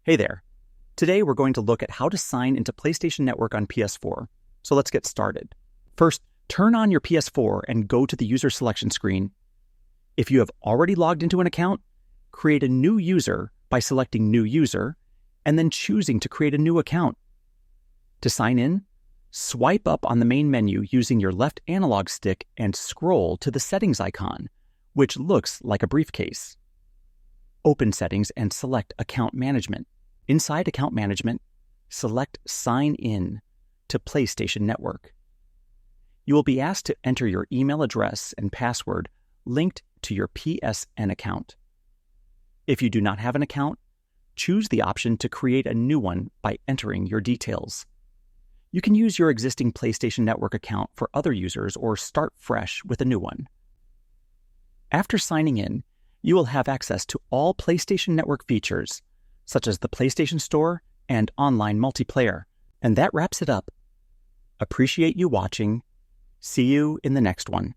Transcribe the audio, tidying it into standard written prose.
Hey there. Today we're going to look at how to sign into PlayStation Network on PS4. So let's get started. First, turn on your PS4 and go to the user selection screen. If you have already logged into an account, create a new user by selecting New User and then choosing to create a new account. To sign in, swipe up on the main menu using your left analog stick and scroll to the settings icon, which looks like a briefcase. Open Settings and select Account Management. Inside Account Management, select Sign In to PlayStation Network. You will be asked to enter your email address and password linked to your PSN account. If you do not have an account, choose the option to create a new one by entering your details. You can use your existing PlayStation Network account for other users or start fresh with a new one. After signing in, you will have access to all PlayStation Network features, such as the PlayStation Store and online multiplayer. And that wraps it up. Appreciate you watching. See you in the next one.